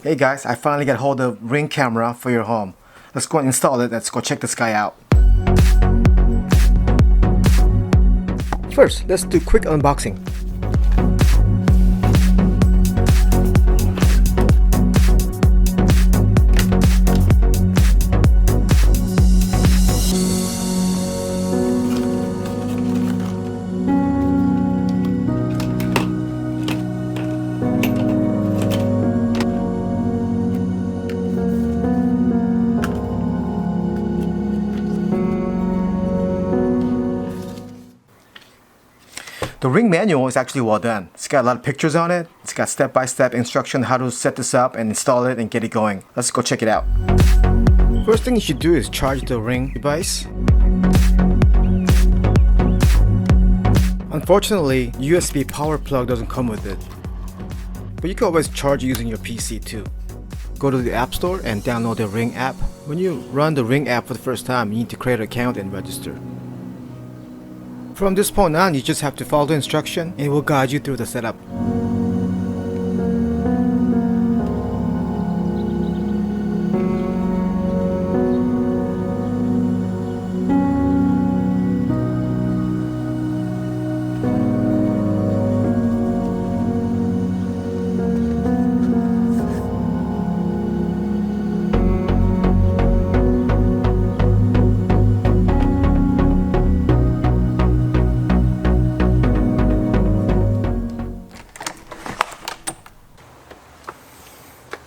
Hey guys, I finally got hold of Ring camera for your home. Let's go and install it. Let's go check this guy out. First, let's do quick unboxing. The Ring manual is actually well done. It's got a lot of pictures on it. It's got step-by-step instruction how to set this up and install it and get it going. Let's go check it out. First thing you should do is charge the Ring device. Unfortunately, USB power plug doesn't come with it. But you can always charge using your PC too. Go to the App Store and download the Ring app. When you run the Ring app for the first time, you need to create an account and register. From this point on, you just have to follow the instruction and it will guide you through the setup.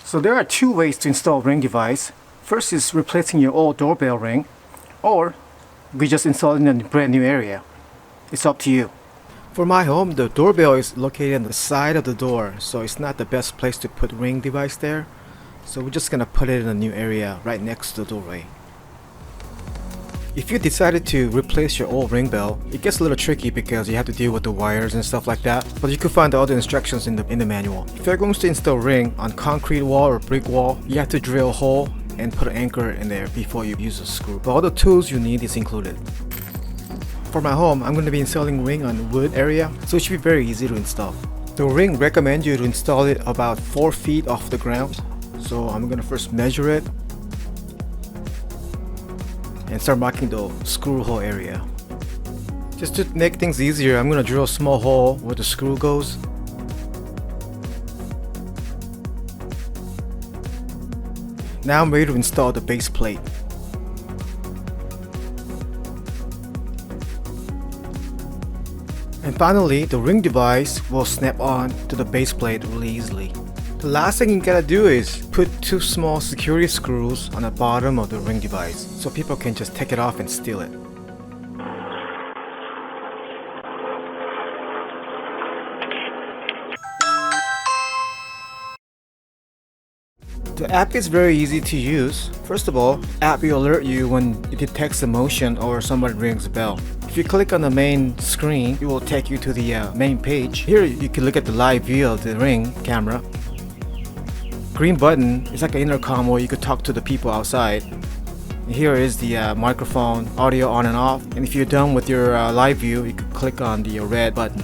So there are two ways to install Ring device. First is replacing your old doorbell ring, or we just install it in a brand new area. It's up to you. For my home, the doorbell is located on the side of the door, so it's not the best place to put Ring device there. So we're just gonna put it in a new area right next to the doorway. If you decided to replace your old Ring bell, it gets a little tricky because you have to deal with the wires and stuff like that, but you can find the other instructions in the manual. If you're going to install Ring on concrete wall or brick wall, you have to drill a hole and put an anchor in there before you use a screw. But all the tools you need is included. For my home, I'm going to be installing Ring on wood area, so it should be very easy to install. The Ring recommends you to install it about 4 feet off the ground, so I'm going to first measure it and start marking the screw hole area. Just to make things easier, I'm gonna drill a small hole where the screw goes. Now I'm ready to install the base plate. And finally, the Ring device will snap on to the base plate really easily. The last thing you gotta do is put 2 small security screws on the bottom of the Ring device so people can just take it off and steal it. The app is very easy to use. First of all, the app will alert you when it detects a motion or somebody rings a bell. If you click on the main screen, it will take you to the main page. Here you can look at the live view of the Ring camera. Green button is like an intercom where you could talk to the people outside. And here is the microphone, audio on and off. And if you're done with your live view, you can click on the red button.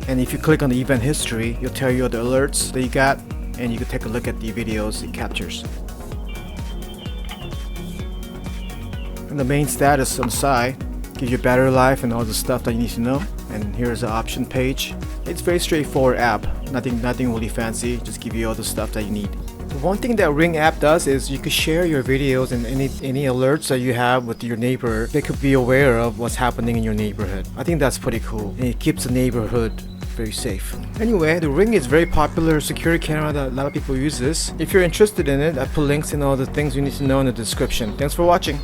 And if you click on the event history, it'll tell you the alerts that you got, and you can take a look at the videos it captures. And the main status on the side gives you battery life and all the stuff that you need to know. And here's the option page. It's very straightforward app. Nothing really fancy. Just give you all the stuff that you need. The one thing that Ring app does is you could share your videos and any alerts that you have with your neighbor. They could be aware of what's happening in your neighborhood. I think that's pretty cool. And it keeps the neighborhood very safe. Anyway, the Ring is very popular security camera that a lot of people use this. If you're interested in it, I put links in all the things you need to know in the description. Thanks for watching.